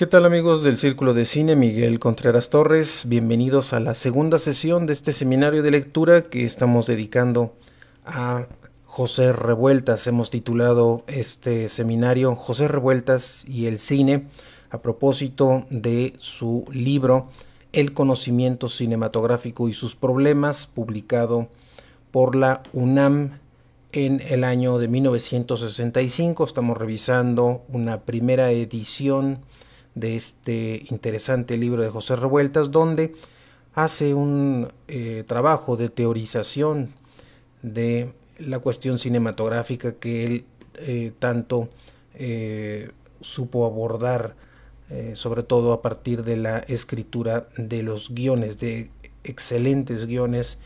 ¿Qué tal amigos del Círculo de Cine? Miguel Contreras Torres, bienvenidos a la segunda sesión de este seminario de lectura que estamos dedicando a José Revueltas. Hemos titulado este seminario José Revueltas y el cine a propósito de su libro El conocimiento cinematográfico y sus problemas, publicado por la UNAM en el año de 1965. Estamos revisando una primera edición de este interesante libro de José Revueltas, donde hace un trabajo de teorización de la cuestión cinematográfica que él tanto supo abordar, sobre todo a partir de la escritura de los guiones, de excelentes guiones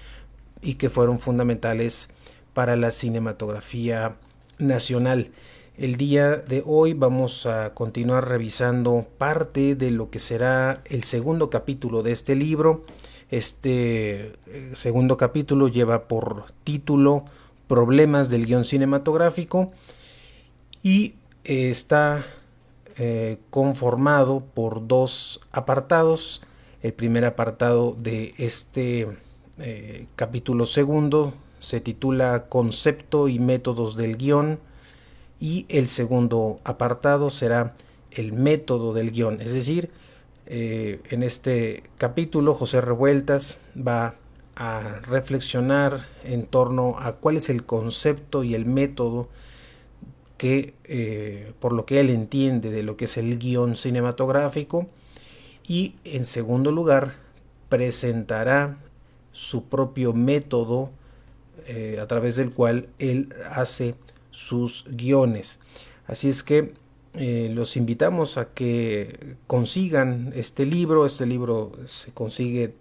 y que fueron fundamentales para la cinematografía nacional. El día de hoy vamos a continuar revisando parte de lo que será el segundo capítulo de este libro. Este segundo capítulo lleva por título Problemas del guión cinematográfico y está conformado por dos apartados. El primer apartado de este capítulo segundo se titula Concepto y métodos del guión, y el segundo apartado será el método del guión. Es decir, en este capítulo José Revueltas va a reflexionar en torno a cuál es el concepto y el método que por lo que él entiende de lo que es el guión cinematográfico, y en segundo lugar presentará su propio método a través del cual él hace sus guiones. Así es que los invitamos a que consigan este libro. Este libro se consigue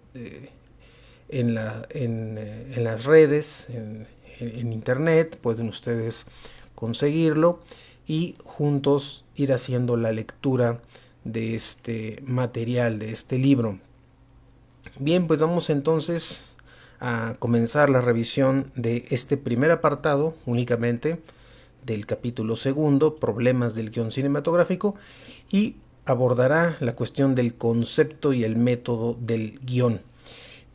en las redes, en internet. Pueden ustedes conseguirlo y juntos ir haciendo la lectura de este material, de este libro. Bien, pues vamos entonces a comenzar la revisión de este primer apartado únicamente del capítulo segundo, Problemas del guión cinematográfico, y abordará la cuestión del concepto y el método del guión.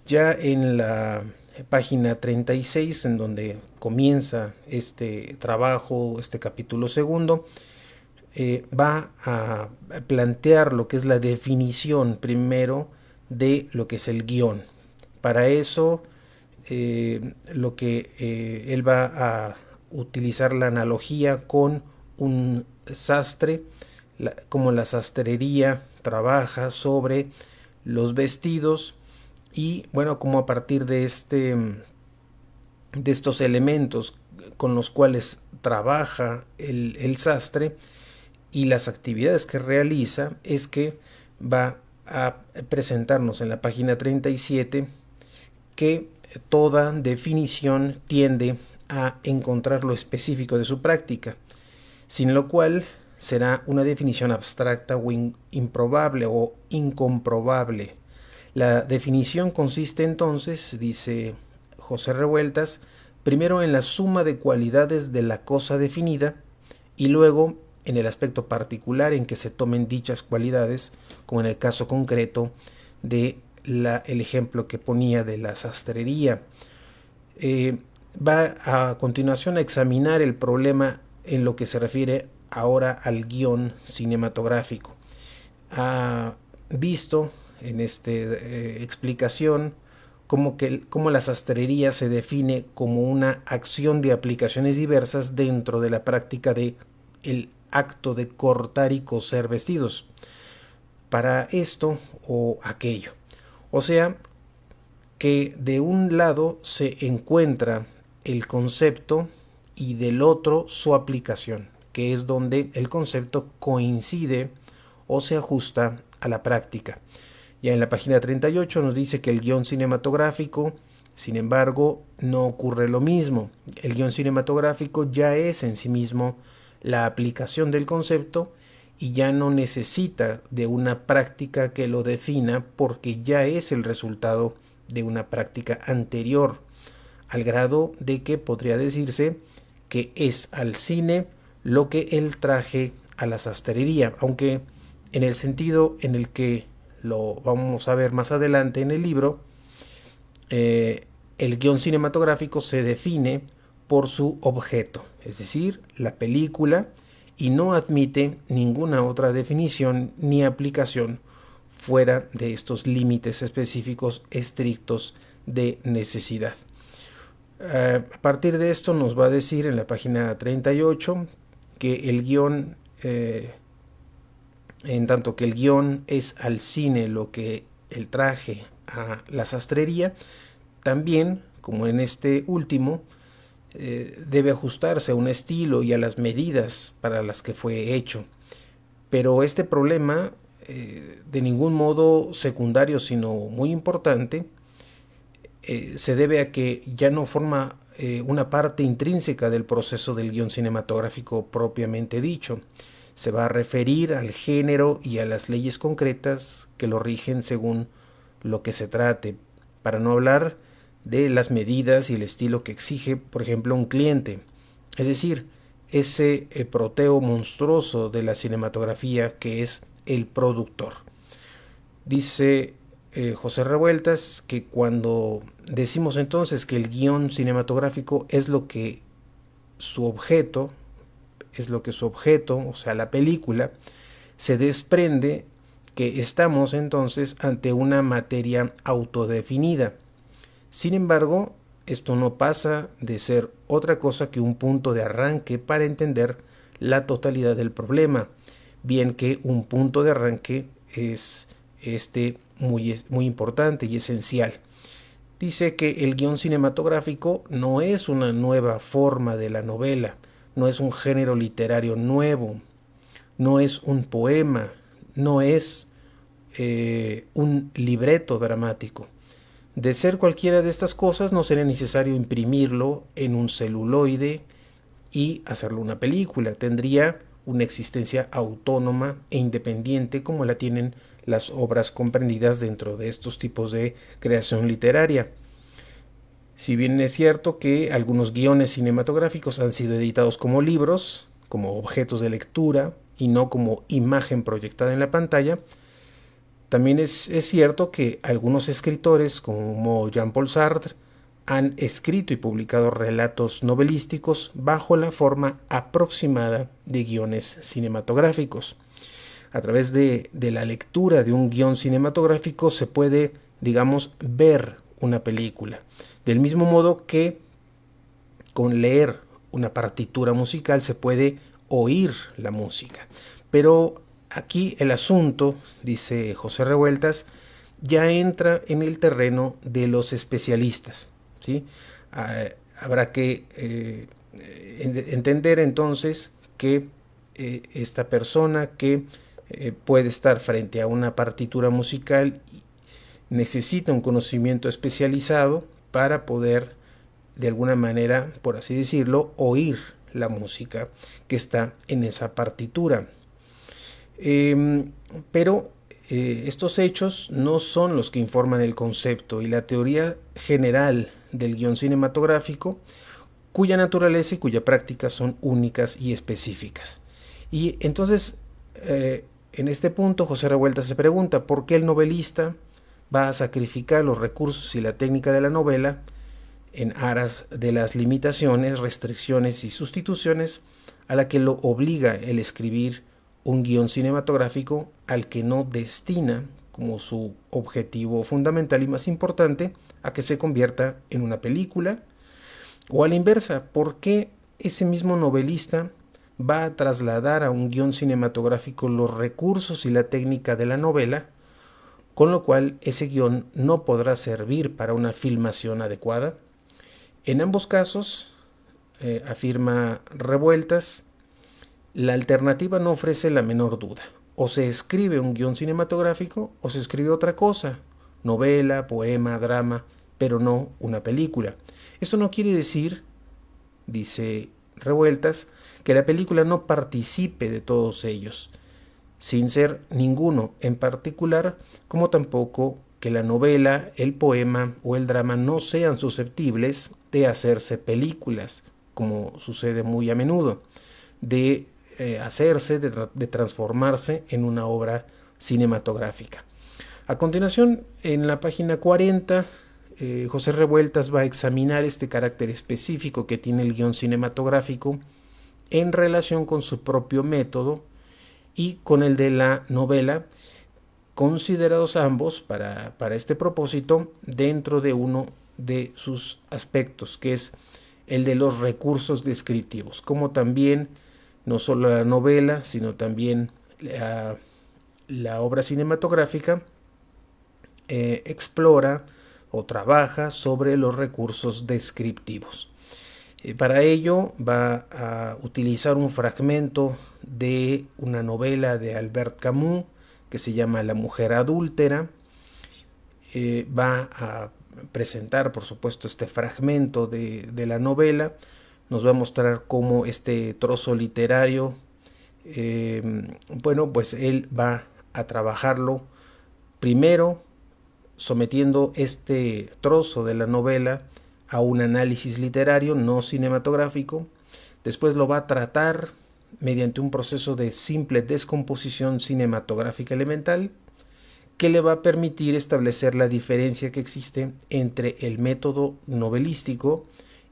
Ya en la página 36, en donde comienza este trabajo, este capítulo segundo, va a plantear lo que es la definición primero de lo que es el guión. Para eso, lo que él va a utilizar la analogía con un sastre, como la sastrería trabaja sobre los vestidos, y bueno, como a partir de estos elementos con los cuales trabaja el sastre y las actividades que realiza, es que va a presentarnos en la página 37 que toda definición tiende a encontrar lo específico de su práctica, sin lo cual será una definición abstracta o improbable o incomprobable. La definición consiste entonces, dice José Revueltas, primero en la suma de cualidades de la cosa definida y luego en el aspecto particular en que se tomen dichas cualidades, como en el caso concreto de el ejemplo que ponía de la sastrería. Va a continuación a examinar el problema en lo que se refiere ahora al guión cinematográfico. Ha visto en esta explicación cómo la sastrería se define como una acción de aplicaciones diversas dentro de la práctica de el acto de cortar y coser vestidos para esto o aquello. O sea, que de un lado se encuentra el concepto y del otro su aplicación, que es donde el concepto coincide o se ajusta a la práctica. Ya en la página 38 nos dice que el guión cinematográfico, sin embargo, no ocurre lo mismo. El guión cinematográfico ya es en sí mismo la aplicación del concepto y ya no necesita de una práctica que lo defina, porque ya es el resultado de una práctica anterior, al grado de que podría decirse que es al cine lo que él traje a la sastrería, aunque en el sentido en el que lo vamos a ver más adelante en el libro. El guión cinematográfico se define por su objeto, es decir, la película, y no admite ninguna otra definición ni aplicación fuera de estos límites específicos estrictos de necesidad. A partir de esto nos va a decir en la página 38 que el guión, en tanto que el guión es al cine lo que el traje a la sastrería, también, como en este último, debe ajustarse a un estilo y a las medidas para las que fue hecho. Pero este problema, de ningún modo secundario, sino muy importante, se debe a que ya no forma una parte intrínseca del proceso del guión cinematográfico propiamente dicho. Se va a referir al género y a las leyes concretas que lo rigen según lo que se trate, para no hablar de las medidas y el estilo que exige, por ejemplo, un cliente. Es decir, ese proteo monstruoso de la cinematografía que es el productor. Dice José Revueltas que cuando decimos entonces que el guión cinematográfico es lo que su objeto, o sea, la película, se desprende que estamos entonces ante una materia autodefinida. Sin embargo, esto no pasa de ser otra cosa que un punto de arranque para entender la totalidad del problema, bien que un punto de arranque es muy importante y esencial. Dice que el guión cinematográfico no es una nueva forma de la novela, no es un género literario nuevo, no es un poema, no es un libreto dramático. De ser cualquiera de estas cosas, no sería necesario imprimirlo en un celuloide y hacerlo una película. Tendría una existencia autónoma e independiente como la tienen las obras comprendidas dentro de estos tipos de creación literaria. Si bien es cierto que algunos guiones cinematográficos han sido editados como libros, como objetos de lectura y no como imagen proyectada en la pantalla, también es cierto que algunos escritores como Jean-Paul Sartre han escrito y publicado relatos novelísticos bajo la forma aproximada de guiones cinematográficos. A través de la lectura de un guión cinematográfico se puede, digamos, ver una película. Del mismo modo que con leer una partitura musical se puede oír la música. Pero aquí el asunto, dice José Revueltas, ya entra en el terreno de los especialistas, ¿sí? Habrá que entender entonces que esta persona que puede estar frente a una partitura musical necesita un conocimiento especializado para poder, de alguna manera, por así decirlo, oír la música que está en esa partitura. Pero estos hechos no son los que informan el concepto y la teoría general del guión cinematográfico, cuya naturaleza y cuya práctica son únicas y específicas. Y entonces, en este punto, José Revueltas se pregunta por qué el novelista va a sacrificar los recursos y la técnica de la novela en aras de las limitaciones, restricciones y sustituciones a la que lo obliga el escribir un guión cinematográfico al que no destina como su objetivo fundamental y más importante a que se convierta en una película. O a la inversa, ¿por qué ese mismo novelista va a trasladar a un guión cinematográfico los recursos y la técnica de la novela, con lo cual ese guión no podrá servir para una filmación adecuada? En ambos casos, afirma Revueltas, la alternativa no ofrece la menor duda. O se escribe un guión cinematográfico o se escribe otra cosa, novela, poema, drama, pero no una película. Esto no quiere decir, dice Revueltas, que la película no participe de todos ellos, sin ser ninguno en particular, como tampoco que la novela, el poema o el drama no sean susceptibles de hacerse películas, como sucede muy a menudo. De hacerse, de transformarse en una obra cinematográfica. A continuación, en la página 40, José Revueltas va a examinar este carácter específico que tiene el guión cinematográfico en relación con su propio método y con el de la novela, considerados ambos para este propósito dentro de uno de sus aspectos, que es el de los recursos descriptivos, como también no solo la novela, sino también la obra cinematográfica explora o trabaja sobre los recursos descriptivos. Para ello va a utilizar un fragmento de una novela de Albert Camus que se llama La mujer adúltera. Va a presentar, por supuesto, este fragmento de la novela. Nos va a mostrar cómo este trozo literario, bueno, pues él va a trabajarlo primero sometiendo este trozo de la novela a un análisis literario, no cinematográfico. Después lo va a tratar mediante un proceso de simple descomposición cinematográfica elemental que le va a permitir establecer la diferencia que existe entre el método novelístico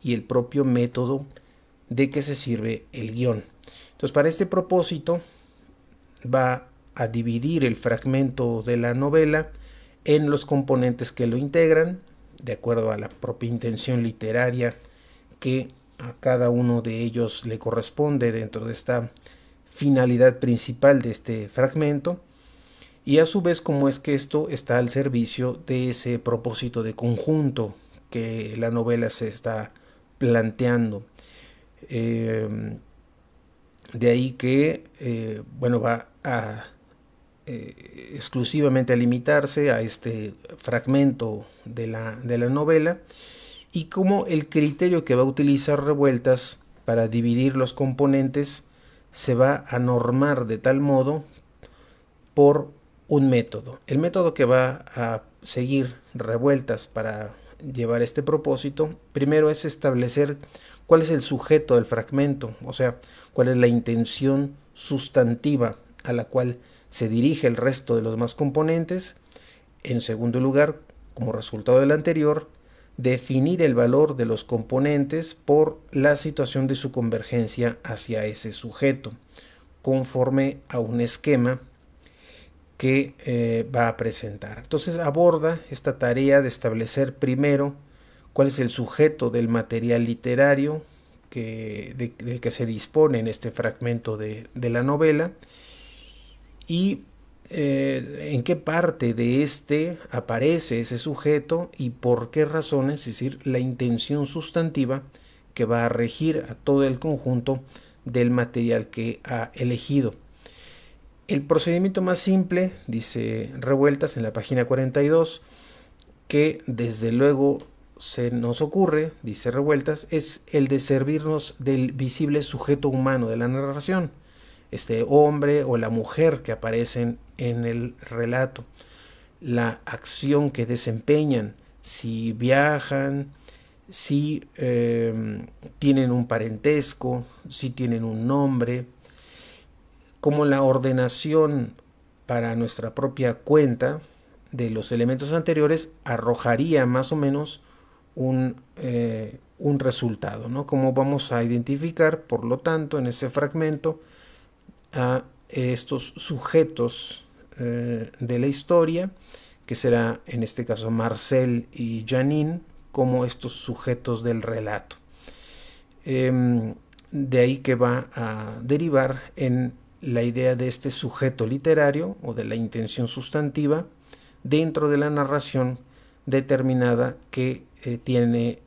y el propio método de que se sirve el guión. Entonces, para este propósito va a dividir el fragmento de la novela en los componentes que lo integran, de acuerdo a la propia intención literaria que a cada uno de ellos le corresponde dentro de esta finalidad principal de este fragmento, y a su vez cómo es que esto está al servicio de ese propósito de conjunto que la novela se está planteando. De ahí que bueno, va a exclusivamente a limitarse a este fragmento de la novela, y como el criterio que va a utilizar Revueltas para dividir los componentes se va a normar de tal modo por un método. El método que va a seguir Revueltas para llevar este propósito, primero es establecer cuál es el sujeto del fragmento, o sea, cuál es la intención sustantiva a la cual se dirige el resto de los demás componentes. En segundo lugar, como resultado del anterior, definir el valor de los componentes por la situación de su convergencia hacia ese sujeto, conforme a un esquema que va a presentar. Entonces aborda esta tarea de establecer primero cuál es el sujeto del material literario del que se dispone en este fragmento de la novela, y en qué parte de este aparece ese sujeto y por qué razones, es decir, la intención sustantiva que va a regir a todo el conjunto del material que ha elegido. El procedimiento más simple, dice Revueltas en la página 42, que desde luego se nos ocurre, dice Revueltas, es el de servirnos del visible sujeto humano de la narración, este hombre o la mujer que aparecen en el relato, la acción que desempeñan, si viajan, si tienen un parentesco, si tienen un nombre, como la ordenación para nuestra propia cuenta de los elementos anteriores arrojaría más o menos un resultado, ¿no? Como vamos a identificar, por lo tanto, en ese fragmento a estos sujetos de la historia, que será en este caso Marcel y Janine, como estos sujetos del relato. De ahí que va a derivar en la idea de este sujeto literario o de la intención sustantiva dentro de la narración determinada que tiene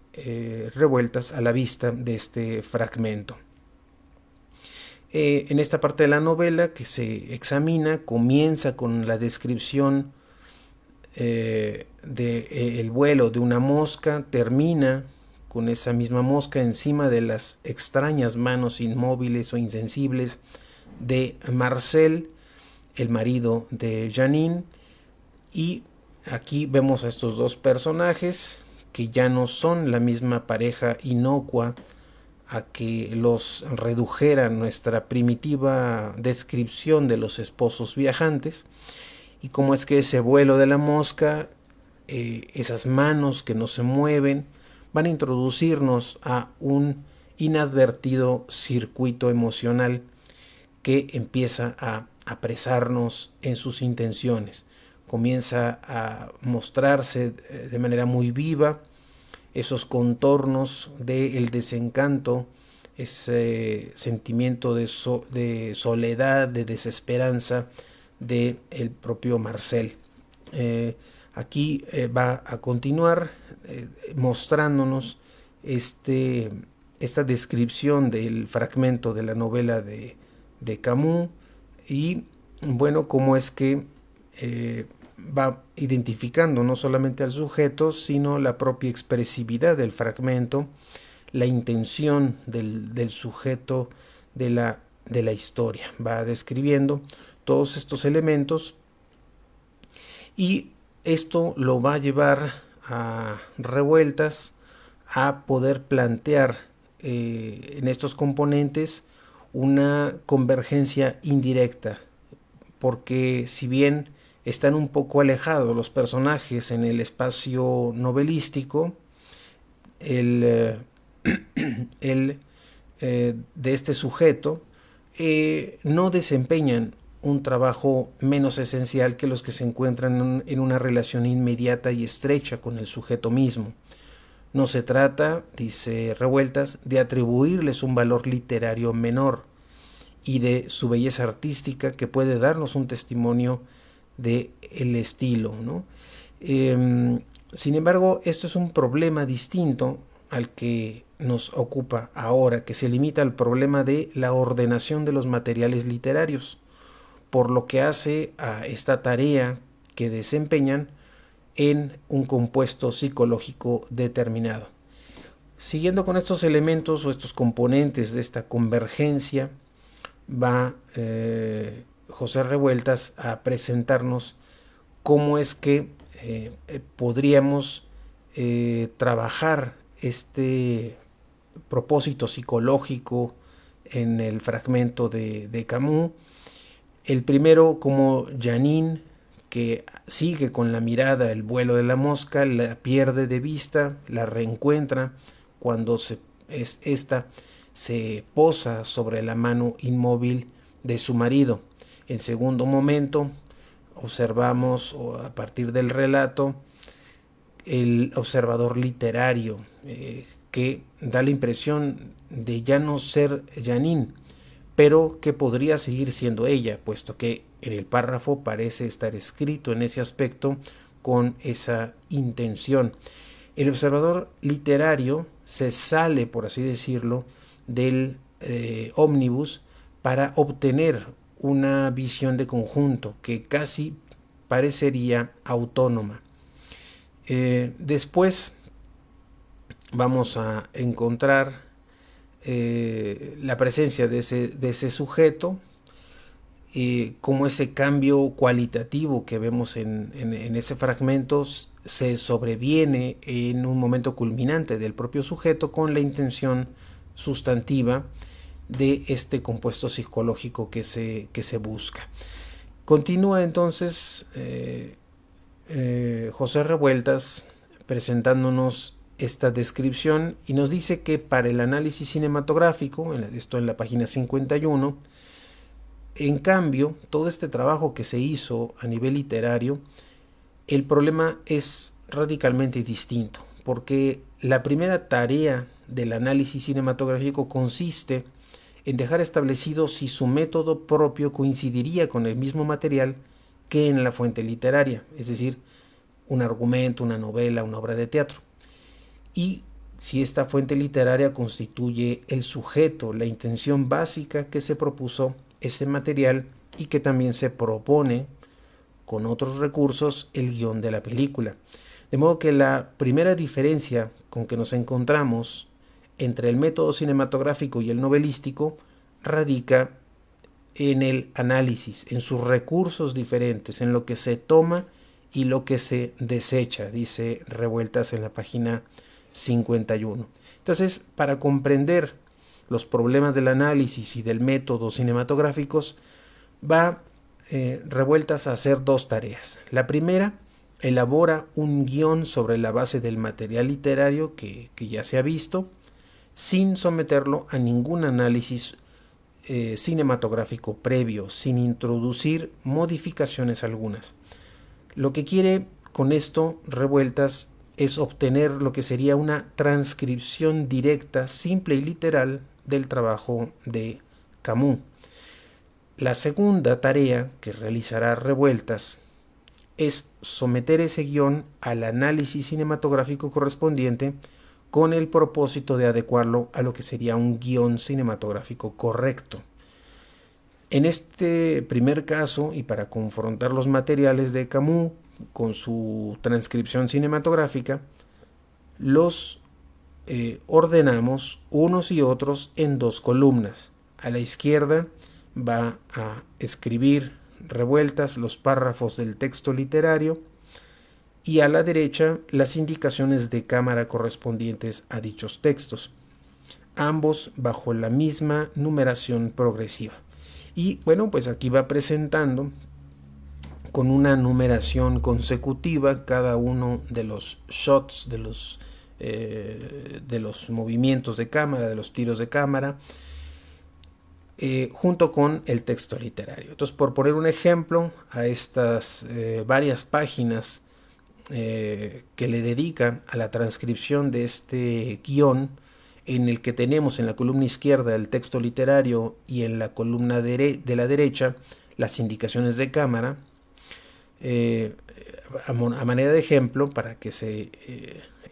Revueltas a la vista de este fragmento. En esta parte de la novela que se examina, comienza con la descripción del vuelo de una mosca, termina con esa misma mosca encima de las extrañas manos inmóviles o insensibles de Marcel, el marido de Janine, y aquí vemos a estos dos personajes que ya no son la misma pareja inocua a que los redujeran nuestra primitiva descripción de los esposos viajantes, y cómo es que ese vuelo de la mosca, esas manos que no se mueven, van a introducirnos a un inadvertido circuito emocional que empieza a apresarnos en sus intenciones. Comienza a mostrarse de manera muy viva esos contornos del desencanto, ese sentimiento de soledad, de desesperanza del propio Marcel. Aquí va a continuar mostrándonos esta descripción del fragmento de la novela de Camus, y bueno, cómo es que va identificando no solamente al sujeto, sino la propia expresividad del fragmento, la intención del sujeto de la historia. Va describiendo todos estos elementos, y esto lo va a llevar a Revueltas a poder plantear en estos componentes una convergencia indirecta, porque si bien están un poco alejados los personajes en el espacio novelístico, de este sujeto no desempeñan un trabajo menos esencial que los que se encuentran en una relación inmediata y estrecha con el sujeto mismo. No se trata, dice Revueltas, de atribuirles un valor literario menor y de su belleza artística, que puede darnos un testimonio del estilo, ¿no? Sin embargo, esto es un problema distinto al que nos ocupa ahora, que se limita al problema de la ordenación de los materiales literarios, por lo que hace a esta tarea que desempeñan en un compuesto psicológico determinado. Siguiendo con estos elementos o estos componentes de esta convergencia, va José Revueltas a presentarnos cómo es que podríamos trabajar este propósito psicológico en el fragmento de Camus. El primero, como Janine, que sigue con la mirada el vuelo de la mosca, la pierde de vista, la reencuentra cuando esta se posa sobre la mano inmóvil de su marido. En segundo momento, observamos a partir del relato el observador literario, que da la impresión de ya no ser Janine, pero que podría seguir siendo ella, puesto que en el párrafo parece estar escrito en ese aspecto con esa intención. El observador literario se sale, por así decirlo, del ómnibus para obtener una visión de conjunto que casi parecería autónoma. Después vamos a encontrar la presencia de ese sujeto, como ese cambio cualitativo que vemos en ese fragmento se sobreviene en un momento culminante del propio sujeto con la intención sustantiva de este compuesto psicológico que se busca. Continúa entonces José Revueltas presentándonos esta descripción y nos dice que para el análisis cinematográfico, esto en la página 51, en cambio, todo este trabajo que se hizo a nivel literario, el problema es radicalmente distinto, porque la primera tarea del análisis cinematográfico consiste en dejar establecido si su método propio coincidiría con el mismo material que en la fuente literaria, es decir, un argumento, una novela, una obra de teatro, y si esta fuente literaria constituye el sujeto, la intención básica que se propuso ese material y que también se propone con otros recursos el guión de la película. De modo que la primera diferencia con que nos encontramos entre el método cinematográfico y el novelístico radica en el análisis, en sus recursos diferentes, en lo que se toma y lo que se desecha, dice Revueltas en la página 51. Entonces, para comprender los problemas del análisis y del método cinematográficos, va Revueltas a hacer dos tareas. La primera, elabora un guión sobre la base del material literario que ya se ha visto, sin someterlo a ningún análisis cinematográfico previo, sin introducir modificaciones algunas. Lo que quiere con esto Revueltas es obtener lo que sería una transcripción directa, simple y literal del trabajo de Camus. La segunda tarea que realizará Revueltas es someter ese guión al análisis cinematográfico correspondiente con el propósito de adecuarlo a lo que sería un guión cinematográfico correcto. En este primer caso, y para confrontar los materiales de Camus con su transcripción cinematográfica, los ordenamos unos y otros en dos columnas. A la izquierda va a escribir Revueltas los párrafos del texto literario y a la derecha las indicaciones de cámara correspondientes a dichos textos, ambos bajo la misma numeración progresiva. Y bueno, pues aquí va presentando con una numeración consecutiva cada uno de los shots, de los movimientos de cámara, de los tiros de cámara, junto con el texto literario. Entonces, por poner un ejemplo a estas varias páginas que le dedica a la transcripción de este guión, en el que tenemos en la columna izquierda el texto literario y en la columna de la derecha las indicaciones de cámara, a manera de ejemplo, para que se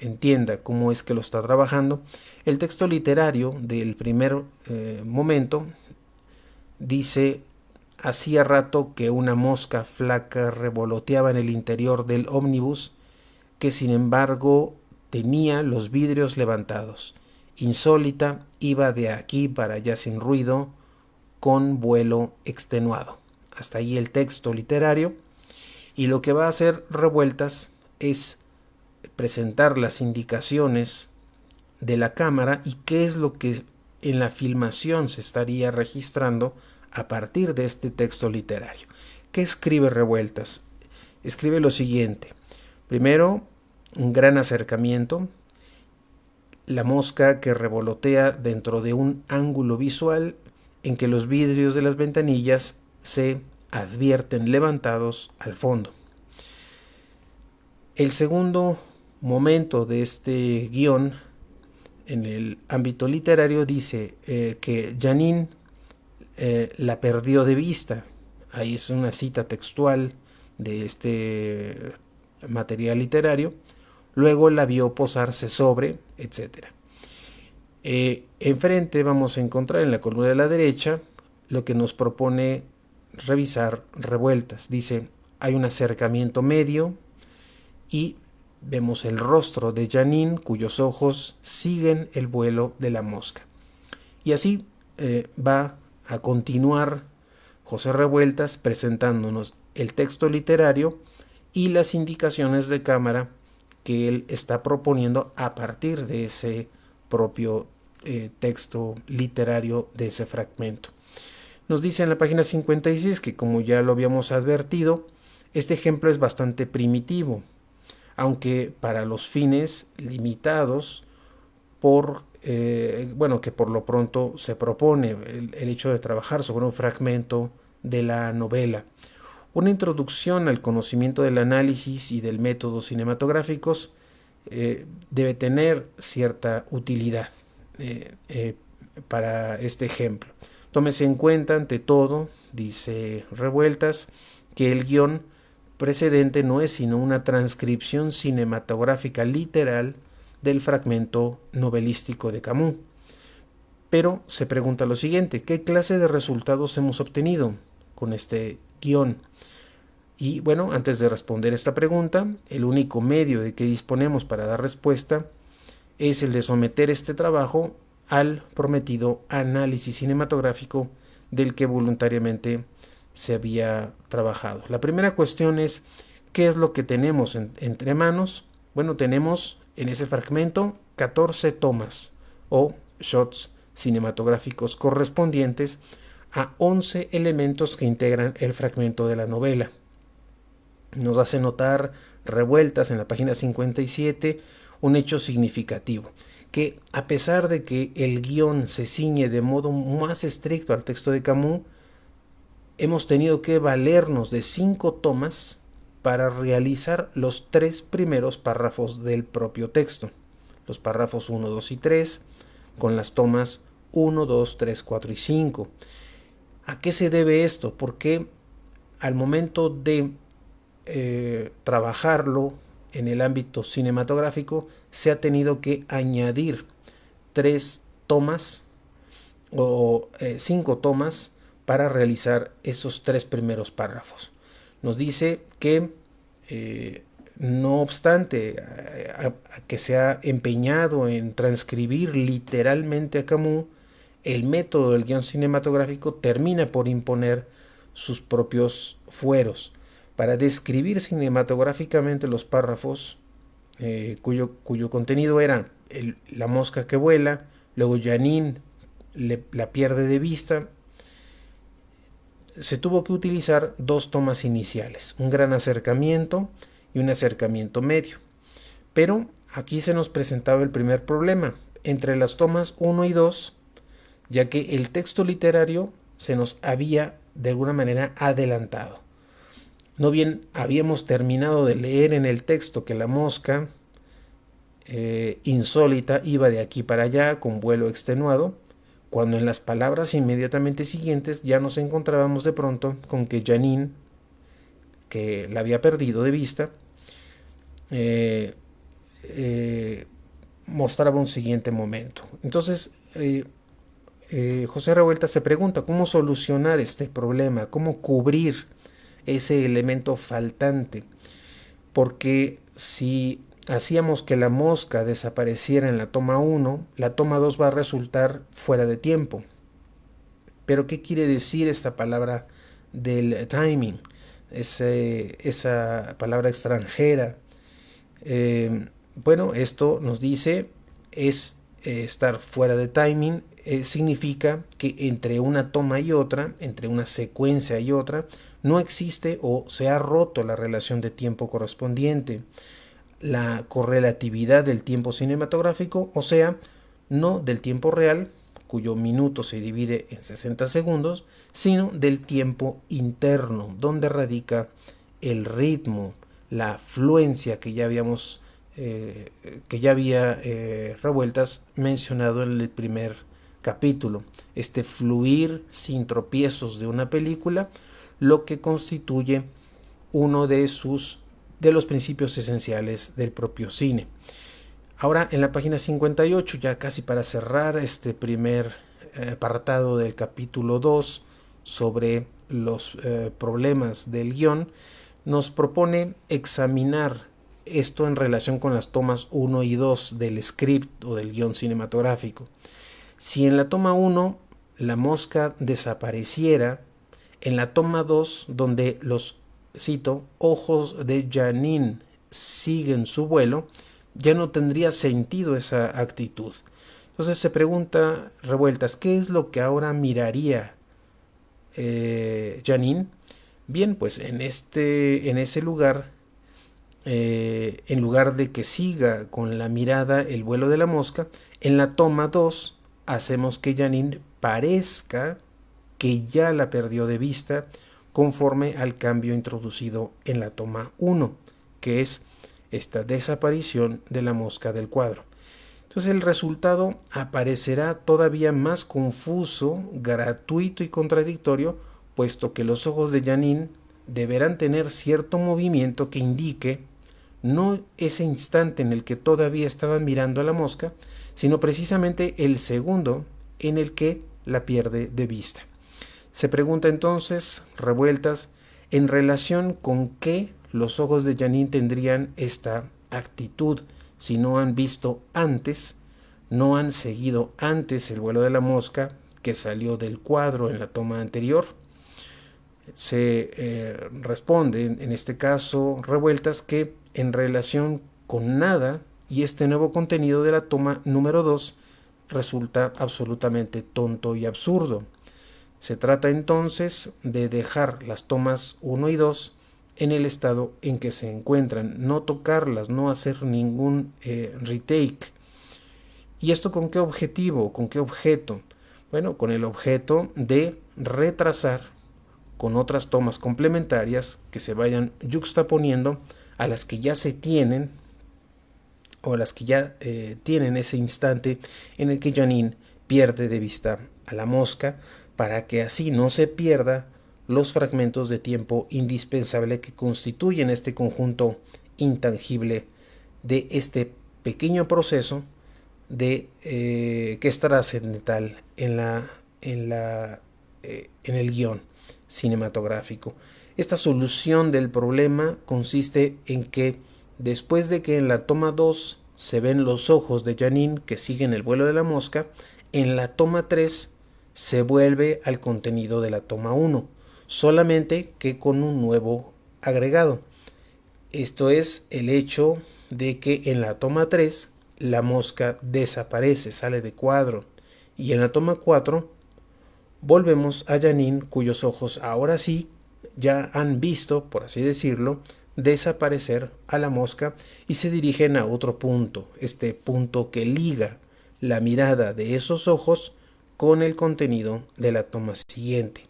entienda cómo es que lo está trabajando. El texto literario del primer momento dice: hacía rato que una mosca flaca revoloteaba en el interior del ómnibus, que sin embargo tenía los vidrios levantados. Insólita, iba de aquí para allá sin ruido, con vuelo extenuado. Hasta ahí el texto literario. Y lo que va a hacer Revueltas es presentar las indicaciones de la cámara y qué es lo que en la filmación se estaría registrando a partir de este texto literario. ¿Qué escribe Revueltas? Escribe lo siguiente. Primero, un gran acercamiento, la mosca que revolotea dentro de un ángulo visual en que los vidrios de las ventanillas se advierten levantados al fondo. El segundo momento de este guión en el ámbito literario dice que Janine la perdió de vista. Ahí es una cita textual de este material literario. Luego la vio posarse sobre, etc. Enfrente vamos a encontrar en la columna de la derecha lo que nos propone revisar Revueltas. Dice: hay un acercamiento medio y vemos el rostro de Janine, cuyos ojos siguen el vuelo de la mosca. Y así va a continuar José Revueltas presentándonos el texto literario y las indicaciones de cámara que él está proponiendo a partir de ese propio texto literario, de ese fragmento. Nos dice en la página 56 que, como ya lo habíamos advertido, este ejemplo es bastante primitivo, aunque para los fines limitados que por lo pronto se propone el hecho de trabajar sobre un fragmento de la novela. Una introducción al conocimiento del análisis y del método cinematográficos debe tener cierta utilidad para este ejemplo. Tómese en cuenta, ante todo, dice Revueltas, que el guión precedente no es sino una transcripción cinematográfica literal del fragmento novelístico de Camus. Pero se pregunta lo siguiente: ¿qué clase de resultados hemos obtenido con este guión? Y bueno, antes de responder esta pregunta, el único medio de que disponemos para dar respuesta es el de someter este trabajo al prometido análisis cinematográfico del que voluntariamente se había trabajado. La primera cuestión es: ¿qué es lo que tenemos entre manos? Bueno, tenemos en ese fragmento 14 tomas o shots cinematográficos correspondientes a 11 elementos que integran el fragmento de la novela. Nos hace notar Revueltas en la página 57 un hecho significativo, que a pesar de que el guión se ciñe de modo más estricto al texto de Camus, hemos tenido que valernos de 5 tomas para realizar los 3 primeros párrafos del propio texto, los párrafos 1, 2 y 3, con las tomas 1, 2, 3, 4 y 5. ¿A qué se debe esto? Porque al momento de trabajarlo en el ámbito cinematográfico se ha tenido que añadir 3 tomas o 5 tomas para realizar esos 3 primeros párrafos. Nos dice que no obstante a que se ha empeñado en transcribir literalmente a Camus, el método del guión cinematográfico termina por imponer sus propios fueros. Para describir cinematográficamente los párrafos cuyo contenido era la mosca que vuela, luego Janine la pierde de vista, se tuvo que utilizar 2 tomas iniciales, un gran acercamiento y un acercamiento medio. Pero aquí se nos presentaba el primer problema, entre las tomas 1 y 2, ya que el texto literario se nos había de alguna manera adelantado. No bien habíamos terminado de leer en el texto que la mosca insólita iba de aquí para allá con vuelo extenuado, cuando en las palabras inmediatamente siguientes ya nos encontrábamos de pronto con que Janine, que la había perdido de vista, mostraba un siguiente momento. Entonces José Revueltas se pregunta cómo solucionar este problema, cómo cubrir ese elemento faltante, porque si hacíamos que la mosca desapareciera en la toma 1, la toma 2 va a resultar fuera de tiempo. Pero ¿qué quiere decir esta palabra del timing? Esa palabra extranjera. Bueno, esto nos dice estar fuera de timing. Significa que entre una toma y otra, entre una secuencia y otra, no existe o se ha roto la relación de tiempo correspondiente, la correlatividad del tiempo cinematográfico, o sea, no del tiempo real, cuyo minuto se divide en 60 segundos, sino del tiempo interno, donde radica el ritmo, la fluencia que ya habíamos Revueltas mencionado en el primer capítulo, este fluir sin tropiezos de una película, lo que constituye uno de los principios esenciales del propio cine. Ahora en la página 58, ya casi para cerrar este primer apartado del capítulo 2 sobre los problemas del guión, nos propone examinar esto en relación con las tomas 1 y 2 del script o del guión cinematográfico. Si en la toma 1 la mosca desapareciera, en la toma 2, donde los, cito, ojos de Janine siguen su vuelo, ya no tendría sentido esa actitud. Entonces se pregunta Revueltas, ¿qué es lo que ahora miraría Janine? Bien, pues en ese lugar, en lugar de que siga con la mirada el vuelo de la mosca, en la toma 2 hacemos que Janine parezca que ya la perdió de vista conforme al cambio introducido en la toma 1, que es esta desaparición de la mosca del cuadro. Entonces el resultado aparecerá todavía más confuso, gratuito y contradictorio, puesto que los ojos de Janine deberán tener cierto movimiento que indique no ese instante en el que todavía estaban mirando a la mosca, sino precisamente el segundo en el que la pierde de vista. Se pregunta entonces Revueltas en relación con qué los ojos de Janine tendrían esta actitud si no han visto antes, no han seguido antes el vuelo de la mosca que salió del cuadro en la toma anterior. Se responde en este caso Revueltas que en relación con nada y este nuevo contenido de la toma número 2 resulta absolutamente tonto y absurdo. Se trata entonces de dejar las tomas 1 y 2 en el estado en que se encuentran, no tocarlas, no hacer ningún retake. ¿Y esto con qué objetivo? ¿Con qué objeto? Bueno, con el objeto de retrasar con otras tomas complementarias que se vayan yuxtaponiendo a las que ya se tienen o a las que ya tienen ese instante en el que Janine pierde de vista a la mosca, para que así no se pierda los fragmentos de tiempo indispensable que constituyen este conjunto intangible de este pequeño proceso de que es trascendental en el guión cinematográfico. Esta solución del problema consiste en que después de que en la toma 2 se ven los ojos de Janine que siguen el vuelo de la mosca, en la toma 3 se vuelve al contenido de la toma 1, solamente que con un nuevo agregado. Esto es el hecho de que en la toma 3 la mosca desaparece, sale de cuadro, y en la toma 4 volvemos a Janine, cuyos ojos ahora sí ya han visto, por así decirlo, desaparecer a la mosca y se dirigen a otro punto, este punto que liga la mirada de esos ojos con el contenido de la toma siguiente.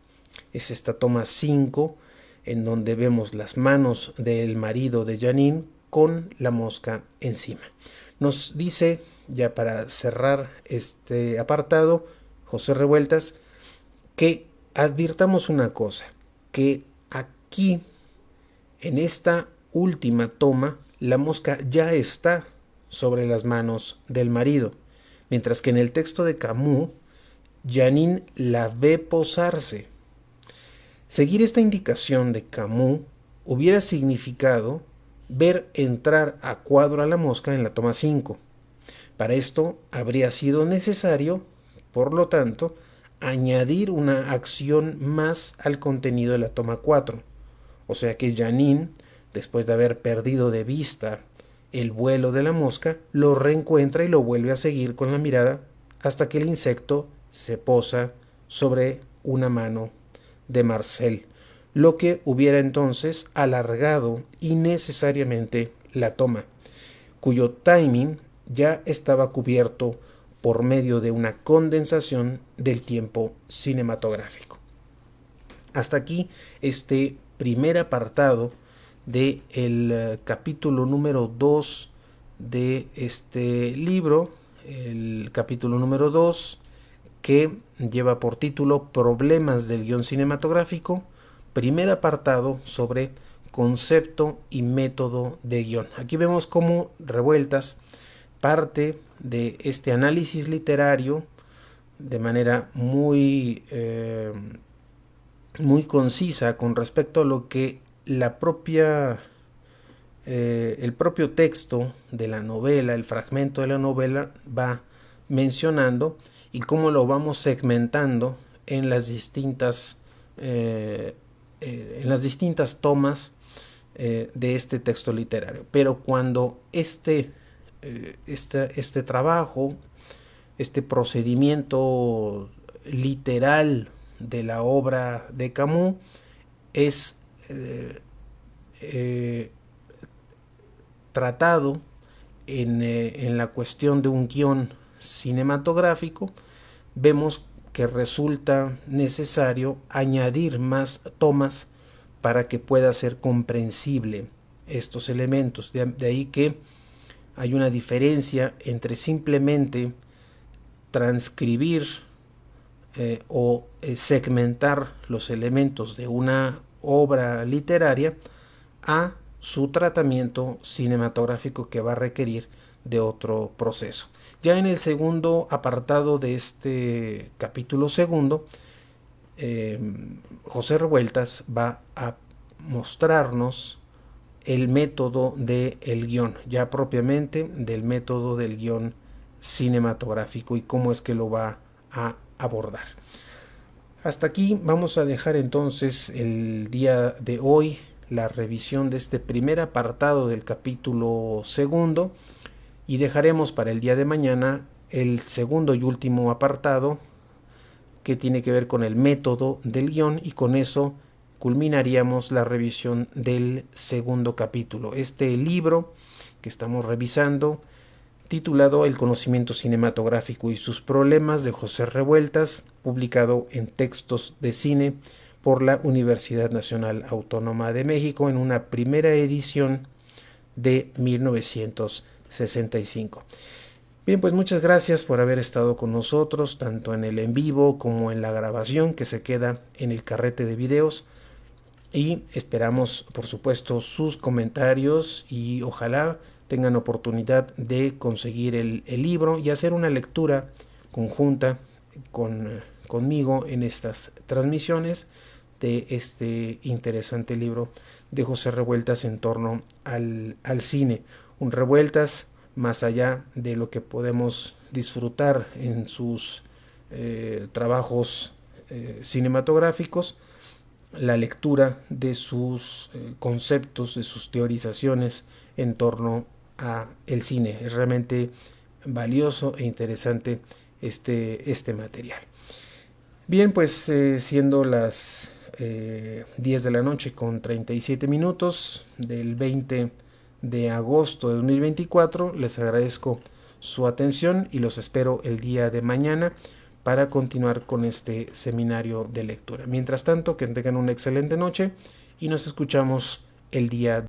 Es esta toma 5 en donde vemos las manos del marido de Janine con la mosca encima. Nos dice, ya para cerrar este apartado, José Revueltas, que advirtamos una cosa, que aquí, en esta última toma, la mosca ya está sobre las manos del marido, mientras que en el texto de Camus, Janine la ve posarse. Seguir esta indicación de Camus hubiera significado ver entrar a cuadro a la mosca en la toma 5. Para esto habría sido necesario, por lo tanto, añadir una acción más al contenido de la toma 4. O sea que Janine, después de haber perdido de vista el vuelo de la mosca, lo reencuentra y lo vuelve a seguir con la mirada hasta que el insecto se posa sobre una mano de Marcel, lo que hubiera entonces alargado innecesariamente la toma, cuyo timing ya estaba cubierto por medio de una condensación del tiempo cinematográfico. Hasta aquí este primer apartado del capítulo número 2 de este libro, el capítulo número 2 que lleva por título Problemas del guión cinematográfico, primer apartado sobre concepto y método de guión. Aquí vemos cómo Revueltas parte de este análisis literario de manera muy concisa con respecto a lo que el propio texto de la novela, el fragmento de la novela va mencionando y cómo lo vamos segmentando en las distintas tomas de este texto literario. Pero cuando este trabajo, este procedimiento literal de la obra de Camus es tratado en la cuestión de un guión cinematográfico, vemos que resulta necesario añadir más tomas para que pueda ser comprensible estos elementos. De ahí que hay una diferencia entre simplemente transcribir o segmentar los elementos de una obra literaria a su tratamiento cinematográfico, que va a requerir de otro proceso. Ya en el segundo apartado de este capítulo segundo, José Revueltas va a mostrarnos el método del guión, ya propiamente del método del guión cinematográfico y cómo es que lo va a abordar. Hasta aquí vamos a dejar entonces el día de hoy la revisión de este primer apartado del capítulo segundo y dejaremos para el día de mañana el segundo y último apartado, que tiene que ver con el método del guión, y con eso culminaríamos la revisión del segundo capítulo. Este libro que estamos revisando, titulado El conocimiento cinematográfico y sus problemas, de José Revueltas, publicado en Textos de Cine por la Universidad Nacional Autónoma de México en una primera edición de 1965. Bien, pues muchas gracias por haber estado con nosotros, tanto en el en vivo como en la grabación que se queda en el carrete de videos. Y esperamos, por supuesto, sus comentarios, y ojalá tengan oportunidad de conseguir el libro y hacer una lectura conjunta conmigo en estas transmisiones de este interesante libro de José Revueltas en torno al cine. Un Revueltas más allá de lo que podemos disfrutar en sus trabajos cinematográficos, la lectura de sus conceptos, de sus teorizaciones en torno a el cine. Es realmente valioso e interesante este material. Bien, pues siendo las 10 de la noche con 37 minutos del 20 de agosto de 2024, les agradezco su atención y los espero el día de mañana para continuar con este seminario de lectura. Mientras tanto, que tengan una excelente noche y nos escuchamos el día